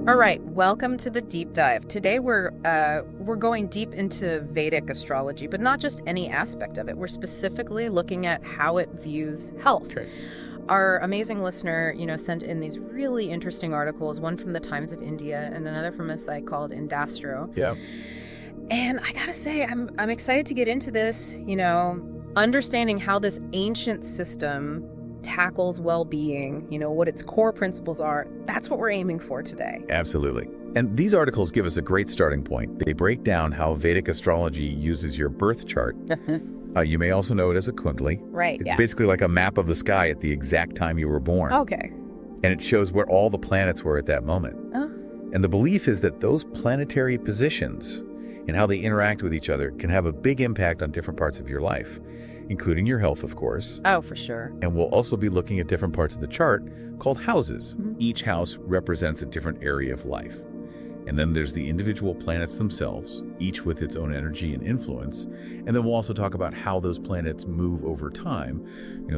All right, welcome to the deep dive. Today we're going deep into Vedic astrology, but not just any aspect of it. We're specifically looking at how it views health. Okay. Our amazing listener, sent in these really interesting articles, one from the Times of India and another from a site called Indastro. Yeah. And I gotta say, I'm excited to get into this, understanding how this ancient system tackles well-being, what its core principles are. That's what we're aiming for today. Absolutely. And these articles give us a great starting point. They break down how Vedic astrology uses your birth chart. You may also know it as a kundli. Right, It's basically like a map of the sky at the exact time you were born. Okay. And it shows where all the planets were at that moment. Oh. And the belief is that those planetary positions and how they interact with each other can have a big impact on different parts of your life, including your health, of course. Oh, for sure. And we'll also be looking at different parts of the chart called houses. Mm-hmm. Each house represents a different area of life. And then there's the individual planets themselves, each with its own energy and influence. And then we'll also talk about how those planets move over time,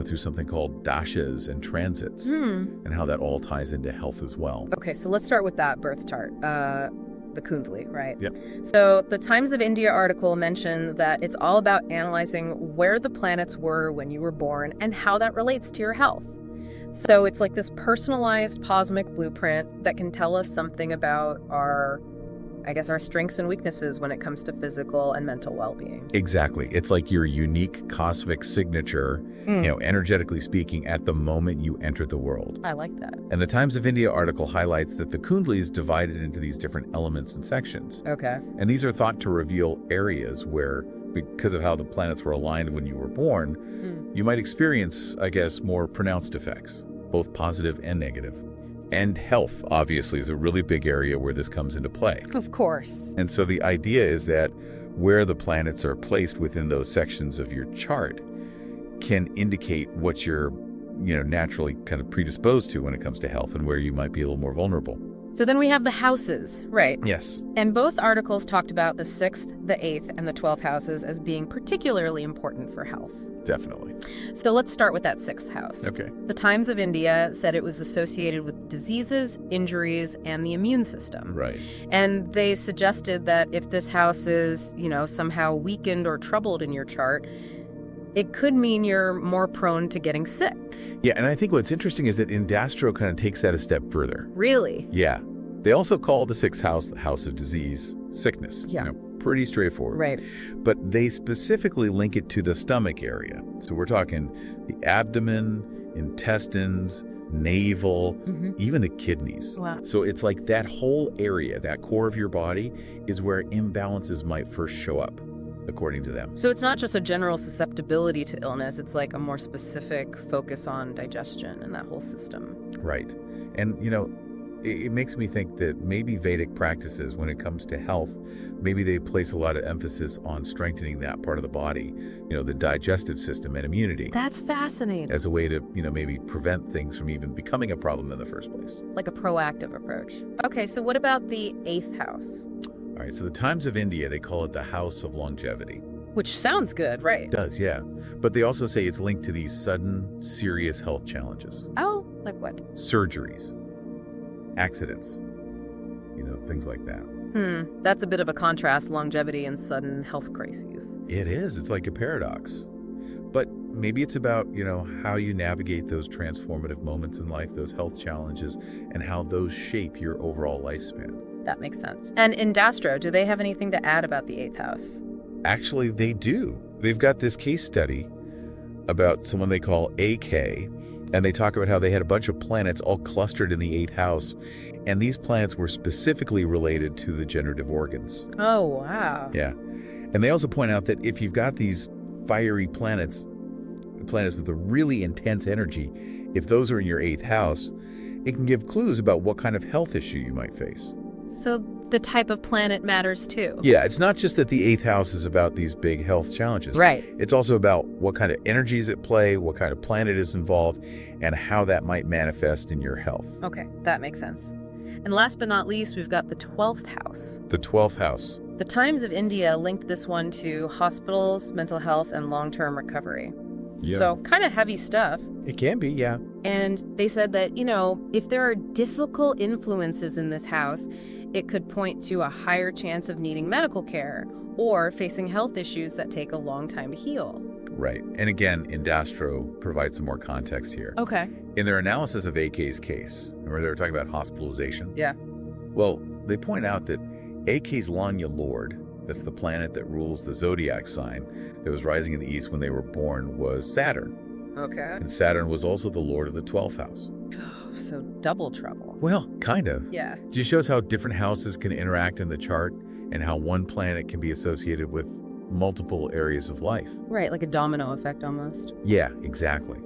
through something called dashas and transits, and how that all ties into health as well. Okay, so let's start with that birth chart. The Kundli, right? Yep. So the Times of India article mentioned that it's all about analyzing where the planets were when you were born and how that relates to your health. So it's like this personalized cosmic blueprint that can tell us something about our strengths and weaknesses when it comes to physical and mental well-being. Exactly. It's like your unique cosmic signature, energetically speaking, at the moment you enter the world. I like that. And the Times of India article highlights that the kundli is divided into these different elements and sections. Okay. And these are thought to reveal areas where, because of how the planets were aligned when you were born, you might experience, more pronounced effects, both positive and negative. And health, obviously, is a really big area where this comes into play. Of course. And so the idea is that where the planets are placed within those sections of your chart can indicate what you're, naturally kind of predisposed to when it comes to health and where you might be a little more vulnerable. So then we have the houses, right? Yes. And both articles talked about the 6th, the 8th, and the 12th houses as being particularly important for health. Definitely. So let's start with that 6th house. Okay. The Times of India said it was associated with diseases, injuries, and the immune system. Right. And they suggested that if this house is, somehow weakened or troubled in your chart, it could mean you're more prone to getting sick. Yeah, and I think what's interesting is that Indastro kind of takes that a step further. Really? Yeah. They also call the 6th house the house of disease, sickness. Yeah. Pretty straightforward. Right. But they specifically link it to the stomach area. So we're talking the abdomen, intestines, navel, even the kidneys. Wow. So it's like that whole area, that core of your body, is where imbalances might first show up, according to them. So it's not just a general susceptibility to illness, it's like a more specific focus on digestion and that whole system. Right. And, it makes me think that maybe Vedic practices, when it comes to health, maybe they place a lot of emphasis on strengthening that part of the body, the digestive system and immunity. That's fascinating. As a way to, maybe prevent things from even becoming a problem in the first place. Like a proactive approach. Okay, so what about the 8th house? All right, so the Times of India, they call it the house of longevity. Which sounds good, right? It does, yeah. But they also say it's linked to these sudden, serious health challenges. Oh, like what? Surgeries, accidents, things like that. That's a bit of a contrast, longevity and sudden health crises. It is. It's like a paradox. But maybe it's about, how you navigate those transformative moments in life, those health challenges, and how those shape your overall lifespan. That makes sense. And Indastro, do they have anything to add about the 8th house? Actually, they do. They've got this case study about someone they call AK, and they talk about how they had a bunch of planets all clustered in the 8th house, and these planets were specifically related to the generative organs. Oh, wow. Yeah. And they also point out that if you've got these fiery planets with a really intense energy, if those are in your 8th house, it can give clues about what kind of health issue you might face. So the type of planet matters too. Yeah, it's not just that the 8th house is about these big health challenges. Right. It's also about what kind of energy is at play, what kind of planet is involved, and how that might manifest in your health. Okay, that makes sense. And last but not least, we've got the 12th house. The 12th house. The Times of India linked this one to hospitals, mental health, and long-term recovery. Yeah. So kind of heavy stuff. It can be, yeah. And they said that, if there are difficult influences in this house, it could point to a higher chance of needing medical care or facing health issues that take a long time to heal. Right. And again, Indastro provides some more context here. Okay. In their analysis of AK's case, remember they were talking about hospitalization? Yeah. Well, they point out that AK's Lanya Lord, that's the planet that rules the zodiac sign that was rising in the east when they were born, was Saturn. Okay. And Saturn was also the lord of the 12th house. Oh, so double trouble. Well, kind of. Yeah. Just shows how different houses can interact in the chart and how one planet can be associated with multiple areas of life. Right, like a domino effect almost. Yeah, exactly.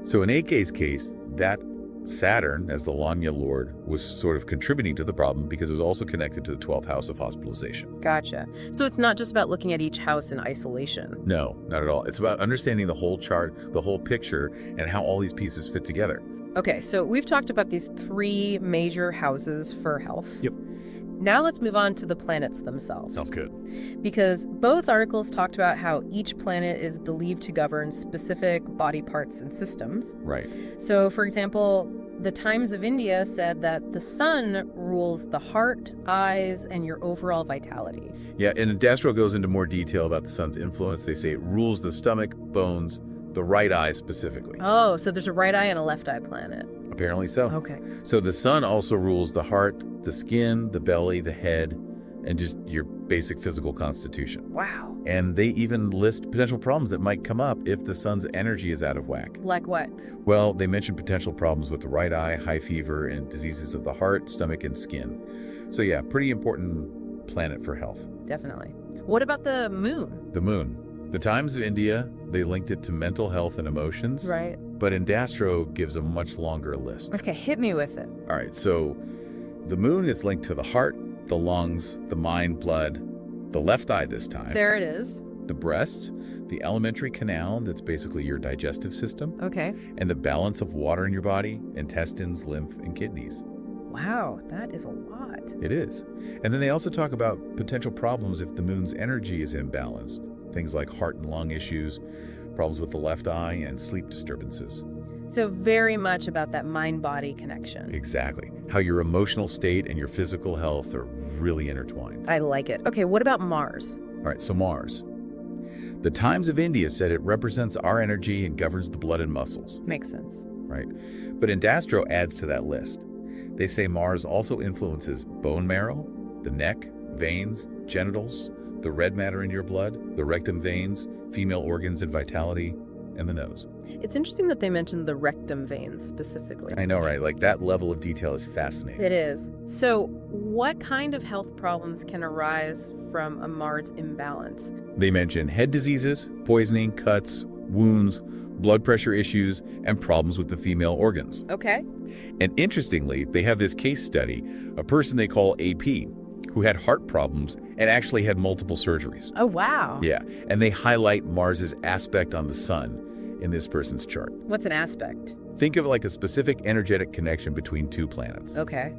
So in AK's case, that Saturn, as the Lanya Lord, was sort of contributing to the problem because it was also connected to the 12th house of hospitalization. Gotcha. So it's not just about looking at each house in isolation. No, not at all. It's about understanding the whole chart, the whole picture, and how all these pieces fit together. Okay, so we've talked about these 3 major houses for health. Yep. Now let's move on to the planets themselves. Sounds good. Because both articles talked about how each planet is believed to govern specific body parts and systems. Right. So, for example, the Times of India said that the sun rules the heart, eyes, and your overall vitality. Yeah, and Indastro goes into more detail about the sun's influence. They say it rules the stomach, bones, the right eye specifically. Oh, so there's a right eye and a left eye planet. Apparently so. Okay. So the sun also rules the heart, the skin, the belly, the head, and just your basic physical constitution. Wow. And they even list potential problems that might come up if the sun's energy is out of whack. Like what? Well, they mention potential problems with the right eye, high fever, and diseases of the heart, stomach, and skin. So yeah, pretty important planet for health. Definitely. What about the moon? The moon. The Times of India, they linked it to mental health and emotions. Right. But Indastro gives a much longer list. Okay, hit me with it. All right, so the moon is linked to the heart, the lungs, the mind, blood, the left eye this time. There it is. The breasts, the alimentary canal, that's basically your digestive system, Okay. and the balance of water in your body, intestines, lymph, and kidneys. Wow, that is a lot. It is. And then they also talk about potential problems if the moon's energy is imbalanced. Things like heart and lung issues, problems with the left eye, and sleep disturbances. So very much about that mind-body connection. Exactly. How your emotional state and your physical health are really intertwined. I like it. Okay, what about Mars? All right, so Mars. The Times of India said it represents our energy and governs the blood and muscles. Makes sense. Right? But Indastro adds to that list. They say Mars also influences bone marrow, the neck, veins, genitals, the red matter in your blood, the rectum veins, female organs and vitality, and the nose. It's interesting that they mentioned the rectum veins specifically. I know, right? Like that level of detail is fascinating. It is. So what kind of health problems can arise from a Mars imbalance? They mention head diseases, poisoning, cuts, wounds, blood pressure issues, and problems with the female organs. Okay. And interestingly, they have this case study, a person they call AP, who had heart problems and actually had multiple surgeries. Oh, wow. Yeah, and they highlight Mars's aspect on the sun in this person's chart. What's an aspect? Think of like a specific energetic connection between 2 planets. Okay.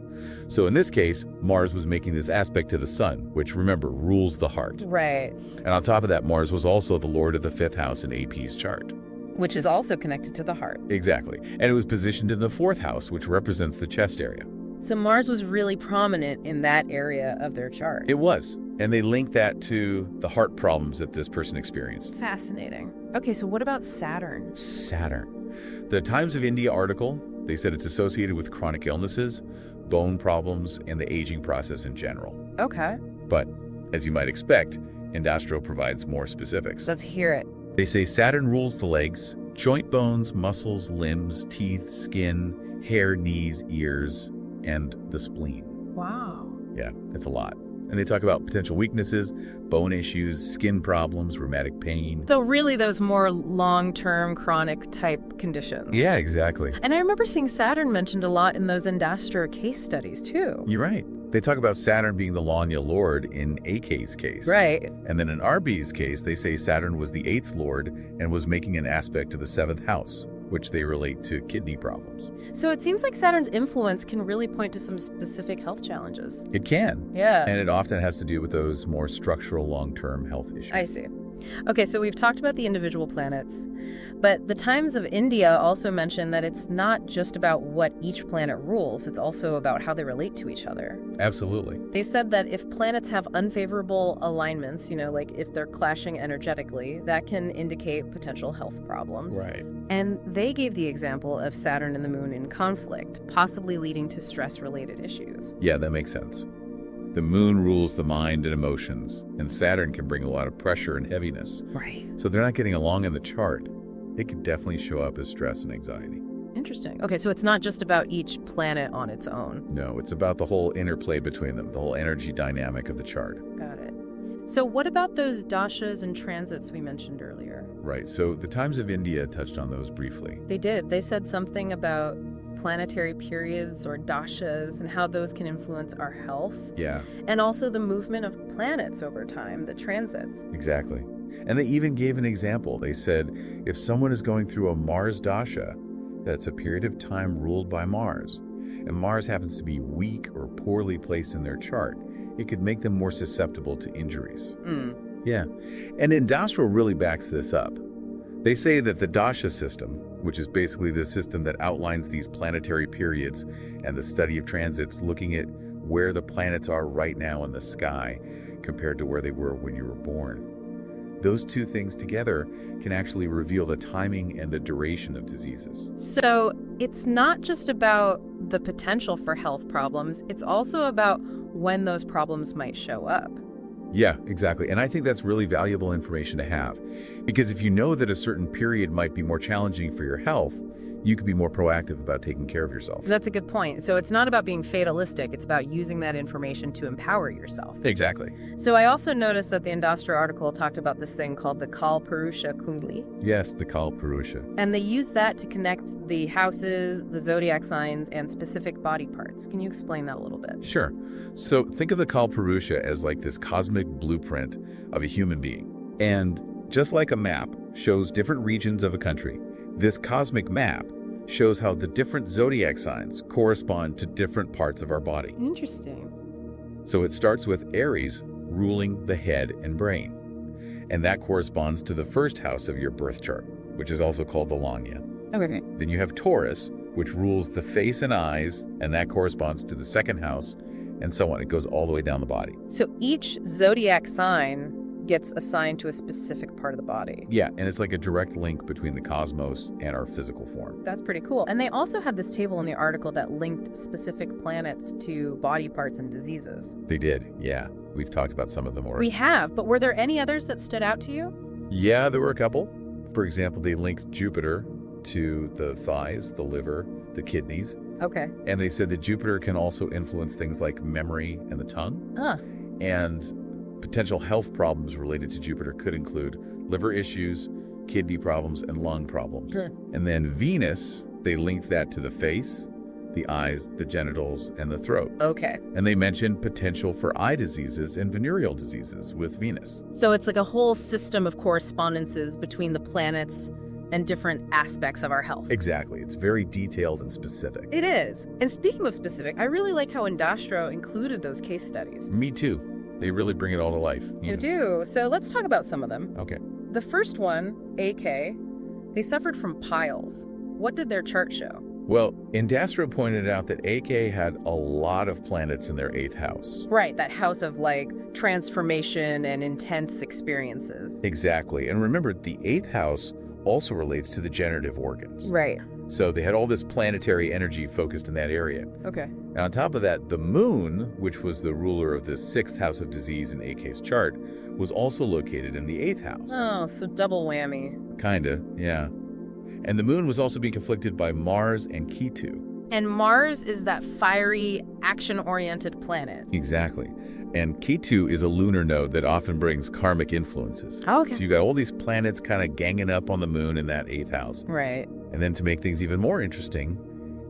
So in this case, Mars was making this aspect to the sun, which remember, rules the heart. Right. And on top of that, Mars was also the lord of the 5th house in AP's chart. Which is also connected to the heart. Exactly. And it was positioned in the 4th house, which represents the chest area. So Mars was really prominent in that area of their chart. It was. And they linked that to the heart problems that this person experienced. Fascinating. Okay, so what about Saturn? Saturn. The Times of India article, they said it's associated with chronic illnesses, bone problems, and the aging process in general. Okay. But, as you might expect, Indastro provides more specifics. Let's hear it. They say Saturn rules the legs, joint bones, muscles, limbs, teeth, skin, hair, knees, ears, and the spleen. Wow. Yeah, it's a lot. And they talk about potential weaknesses, bone issues, skin problems, rheumatic pain. So really those more long-term chronic type conditions. Yeah, exactly. And I remember seeing Saturn mentioned a lot in those Indastro case studies too. You're right. They talk about Saturn being the Lanya Lord in AK's case. Right. And then in RB's case, they say Saturn was the 8th Lord and was making an aspect to the 7th house, which they relate to kidney problems. So it seems like Saturn's influence can really point to some specific health challenges. It can. Yeah. And it often has to do with those more structural long-term health issues. I see. Okay, so we've talked about the individual planets. But the Times of India also mentioned that it's not just about what each planet rules, it's also about how they relate to each other. Absolutely. They said that if planets have unfavorable alignments, like if they're clashing energetically, that can indicate potential health problems. Right. And they gave the example of Saturn and the Moon in conflict, possibly leading to stress-related issues. Yeah, that makes sense. The moon rules the mind and emotions, and Saturn can bring a lot of pressure and heaviness. Right. So they're not getting along in the chart. It could definitely show up as stress and anxiety. Interesting. Okay, so it's not just about each planet on its own. No, it's about the whole interplay between them, the whole energy dynamic of the chart. Got it. So what about those dashas and transits we mentioned earlier? Right, so the Times of India touched on those briefly. They did. They said something about planetary periods or dashas and how those can influence our health. Yeah. And also the movement of planets over time, the transits. Exactly. And they even gave an example. They said if someone is going through a Mars dasha, that's a period of time ruled by Mars, and Mars happens to be weak or poorly placed in their chart, it could make them more susceptible to injuries. Yeah. And Indastro really backs this up. They say that the dasha system, which is basically the system that outlines these planetary periods and the study of transits, looking at where the planets are right now in the sky compared to where they were when you were born. Those two things together can actually reveal the timing and the duration of diseases. So it's not just about the potential for health problems, it's also about when those problems might show up. Yeah, exactly. And I think that's really valuable information to have. Because if you know that a certain period might be more challenging for your health, you could be more proactive about taking care of yourself. That's a good point. So it's not about being fatalistic, it's about using that information to empower yourself. Exactly. So I also noticed that the Indastro article talked about this thing called the Kal Purusha Kundli. Yes, the Kal Purusha. And they use that to connect the houses, the zodiac signs, and specific body parts. Can you explain that a little bit? Sure. So think of the Kal Purusha as like this cosmic blueprint of a human being. And just like a map shows different regions of a country, this cosmic map shows how the different zodiac signs correspond to different parts of our body. Interesting. So it starts with Aries ruling the head and brain. And that corresponds to the first house of your birth chart, which is also called the Lagna. Okay. Then you have Taurus, which rules the face and eyes, and that corresponds to the second house, and so on. It goes all the way down the body. So each zodiac sign gets assigned to a specific part of the body. Yeah, and it's like a direct link between the cosmos and our physical form. That's pretty cool. And they also had this table in the article that linked specific planets to body parts and diseases. They did, yeah. We've talked about some of them already. We have, but were there any others that stood out to you? Yeah, there were a couple. For example, they linked Jupiter to the thighs, the liver, the kidneys. Okay. And they said that Jupiter can also influence things like memory and the tongue. And potential health problems related to Jupiter could include liver issues, kidney problems, and lung problems. Sure. And then Venus, they linked that to the face, the eyes, the genitals, and the throat. Okay. And they mentioned potential for eye diseases and venereal diseases with Venus. So it's like a whole system of correspondences between the planets and different aspects of our health. Exactly. It's very detailed and specific. It is. And speaking of specific, I really like how Indastro included those case studies. Me too. They really bring it all to life. You do. So let's talk about some of them. Okay. The first one, AK, they suffered from piles. What did their chart show? Well, Indastro pointed out that AK had a lot of planets in their 8th house. Right, that house of like transformation and intense experiences. Exactly. And remember, the 8th house also relates to the generative organs. Right. So they had all this planetary energy focused in that area. Okay. And on top of that, the moon, which was the ruler of the 6th house of disease in AK's chart, was also located in the 8th house. Oh, so double whammy. Kinda, yeah. And the moon was also being conflicted by Mars and Ketu. And Mars is that fiery, action-oriented planet. Exactly. And Ketu is a lunar node that often brings karmic influences. Oh, okay. So you got all these planets kind of ganging up on the moon in that 8th house. Right. And then to make things even more interesting,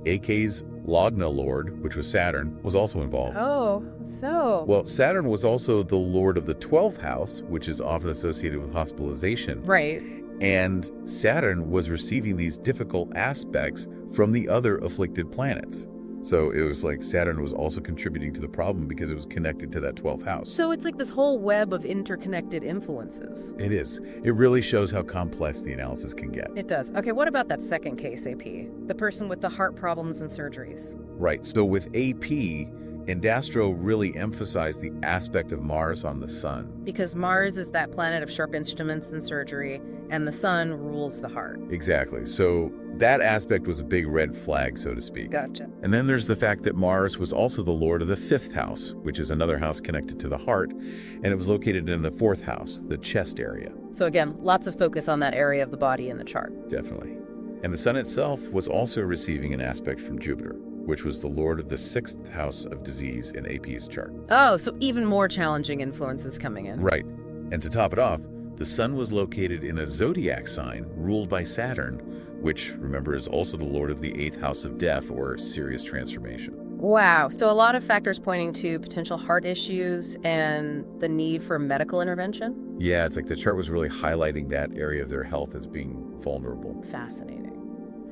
AK's Lagna lord, which was Saturn, was also involved. Oh, so. Well, Saturn was also the lord of the 12th house, which is often associated with hospitalization. Right. And Saturn was receiving these difficult aspects from the other afflicted planets. So it was like Saturn was also contributing to the problem because it was connected to that 12th house. So it's like this whole web of interconnected influences. It is. It really shows how complex the analysis can get. It does. Okay, what about that second case, AP? The person with the heart problems and surgeries. Right. So with AP, Indastro really emphasized the aspect of Mars on the sun. Because Mars is that planet of sharp instruments and surgery, and the sun rules the heart. Exactly. So that aspect was a big red flag, so to speak. Gotcha. And then there's the fact that Mars was also the lord of the 5th house, which is another house connected to the heart, and it was located in the 4th house, the chest area. So again, lots of focus on that area of the body in the chart. Definitely. And the sun itself was also receiving an aspect from Jupiter, which was the lord of the 6th house of disease in AP's chart. Oh, so even more challenging influences coming in. Right. And to top it off, the sun was located in a zodiac sign ruled by Saturn, which, remember, is also the lord of the 8th house of death or serious transformation. Wow. So a lot of factors pointing to potential heart issues and the need for medical intervention? Yeah, it's like the chart was really highlighting that area of their health as being vulnerable. Fascinating.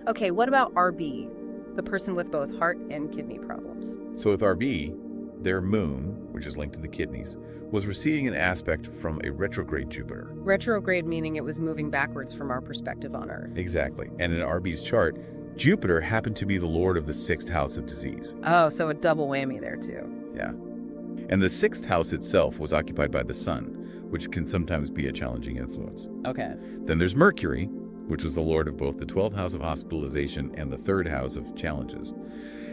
Okay, what about RB, the person with both heart and kidney problems? So with RB, their moon, which is linked to the kidneys, was receiving an aspect from a retrograde Jupiter. Retrograde meaning it was moving backwards from our perspective on Earth. Exactly. And in RB's chart, Jupiter happened to be the lord of the 6th house of disease. Oh, so a double whammy there too. Yeah. And the 6th house itself was occupied by the sun, which can sometimes be a challenging influence. Okay. Then there's Mercury, which was the lord of both the 12th house of hospitalization and the 3rd house of challenges.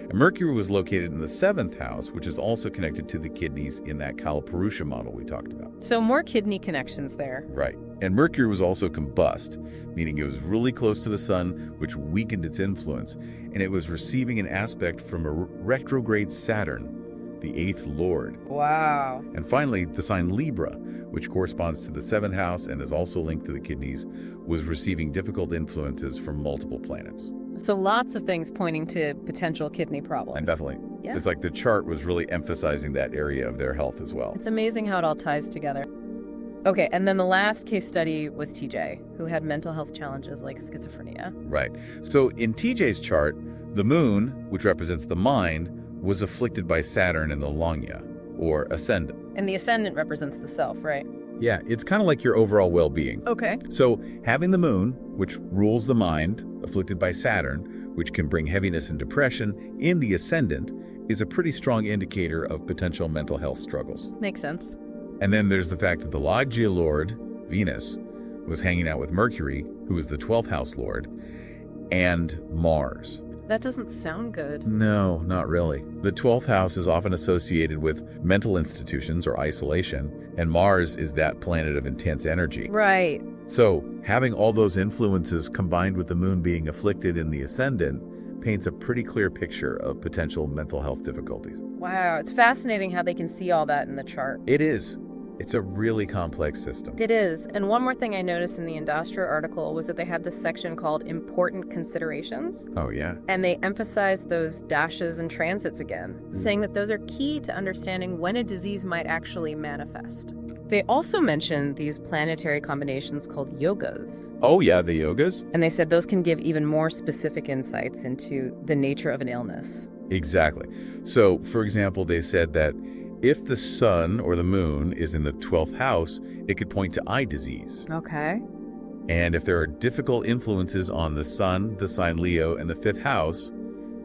And Mercury was located in the 7th house, which is also connected to the kidneys in that Kalapurusha model we talked about. So more kidney connections there. Right. And Mercury was also combust, meaning it was really close to the sun, which weakened its influence, and it was receiving an aspect from a retrograde Saturn, the 8th lord. Wow. And finally, the sign Libra, which corresponds to the 7th house and is also linked to the kidneys, was receiving difficult influences from multiple planets. So lots of things pointing to potential kidney problems. And definitely. Yeah. It's like the chart was really emphasizing that area of their health as well. It's amazing how it all ties together. Okay, and then the last case study was TJ, who had mental health challenges like schizophrenia. Right. So in TJ's chart, the moon, which represents the mind, was afflicted by Saturn in the Lagna, or ascendant. And the ascendant represents the self, right? Yeah, it's kind of like your overall well-being. Okay. So having the moon, which rules the mind, afflicted by Saturn, which can bring heaviness and depression, in the ascendant, is a pretty strong indicator of potential mental health struggles. Makes sense. And then there's the fact that the Loggia lord, Venus, was hanging out with Mercury, who was the 12th house lord, and Mars. That doesn't sound good. No, not really. The 12th house is often associated with mental institutions or isolation, and Mars is that planet of intense energy. Right. So, having all those influences combined with the moon being afflicted in the ascendant paints a pretty clear picture of potential mental health difficulties. Wow, it's fascinating how they can see all that in the chart. It is. It's a really complex system. It is. And one more thing I noticed in the Indastro article was that they had this section called Important Considerations. Oh, yeah. And they emphasized those dashes and transits again, saying that those are key to understanding when a disease might actually manifest. They also mentioned these planetary combinations called yogas. Oh, yeah, the yogas? And they said those can give even more specific insights into the nature of an illness. Exactly. So, for example, they said that if the sun or the moon is in the 12th house, it could point to eye disease. Okay. And if there are difficult influences on the sun, the sign Leo, and the 5th house,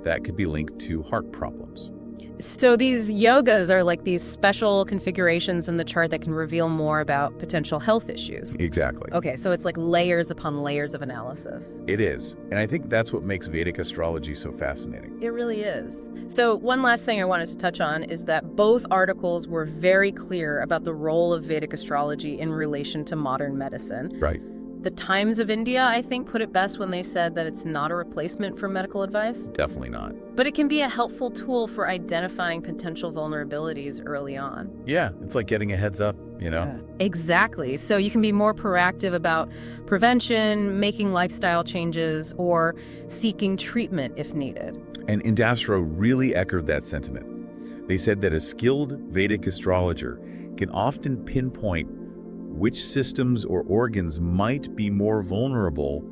that could be linked to heart problems. So these yogas are like these special configurations in the chart that can reveal more about potential health issues. Exactly. Okay, so it's like layers upon layers of analysis. It is. And I think that's what makes Vedic astrology so fascinating. It really is. So one last thing I wanted to touch on is that both articles were very clear about the role of Vedic astrology in relation to modern medicine. Right. The Times of India, I think, put it best when they said that it's not a replacement for medical advice. Definitely not. But it can be a helpful tool for identifying potential vulnerabilities early on. Yeah, it's like getting a heads up, you know? Exactly. So you can be more proactive about prevention, making lifestyle changes, or seeking treatment if needed. And Indastro really echoed that sentiment. They said that a skilled Vedic astrologer can often pinpoint which systems or organs might be more vulnerable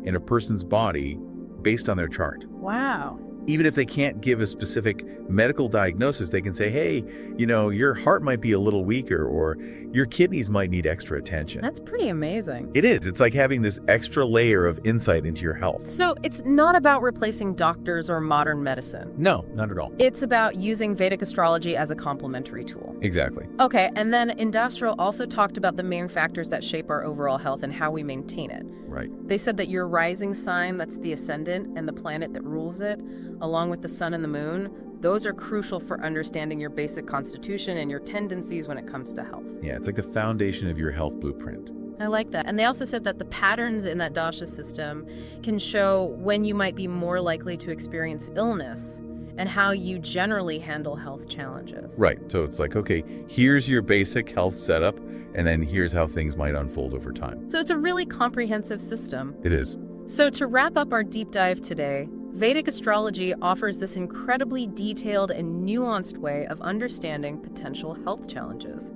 in a person's body based on their chart. Wow. Even if they can't give a specific medical diagnosis, they can say, hey, your heart might be a little weaker, or your kidneys might need extra attention. That's pretty amazing. It is. It's like having this extra layer of insight into your health. So it's not about replacing doctors or modern medicine. No, not at all. It's about using Vedic astrology as a complementary tool. Exactly. Okay, and then Indastro also talked about the main factors that shape our overall health and how we maintain it. Right. They said that your rising sign, that's the ascendant, and the planet that rules it, along with the sun and the moon, those are crucial for understanding your basic constitution and your tendencies when it comes to health. Yeah, it's like the foundation of your health blueprint. I like that. And they also said that the patterns in that dasha system can show when you might be more likely to experience illness and how you generally handle health challenges. Right. So it's like, okay, here's your basic health setup, and then here's how things might unfold over time. So it's a really comprehensive system. It is. So to wrap up our deep dive today, Vedic astrology offers this incredibly detailed and nuanced way of understanding potential health challenges.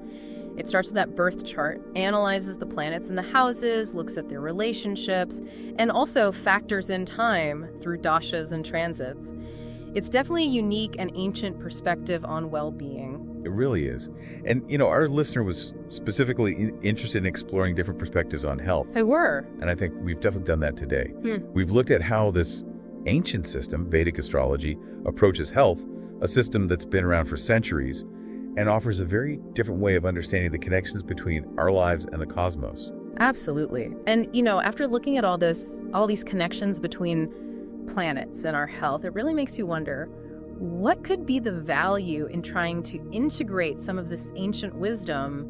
It starts with that birth chart, analyzes the planets in the houses, looks at their relationships, and also factors in time through dashas and transits. It's definitely a unique and ancient perspective on well-being. It really is. And, our listener was specifically interested in exploring different perspectives on health. They were. And I think we've definitely done that today. We've looked at how this ancient system, Vedic astrology, approaches health, a system that's been around for centuries, and offers a very different way of understanding the connections between our lives and the cosmos. Absolutely. And, after looking at all these connections between planets and our health, it really makes you wonder, what could be the value in trying to integrate some of this ancient wisdom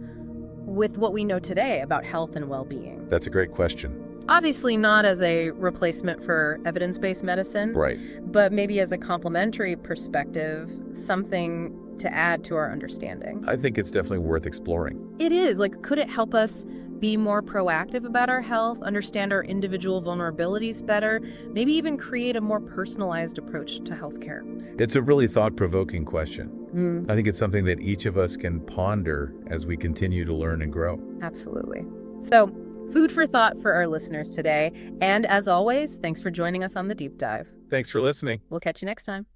with what we know today about health and well-being? That's a great question. Obviously not as a replacement for evidence-based medicine, Right. but maybe as a complementary perspective, something to add to our understanding. I think it's definitely worth exploring. It is. Could it help us be more proactive about our health, understand our individual vulnerabilities better, maybe even create a more personalized approach to healthcare? It's a really thought-provoking question. I think it's something that each of us can ponder as we continue to learn and grow. Absolutely. So, food for thought for our listeners today. And as always, thanks for joining us on the Deep Dive. Thanks for listening. We'll catch you next time.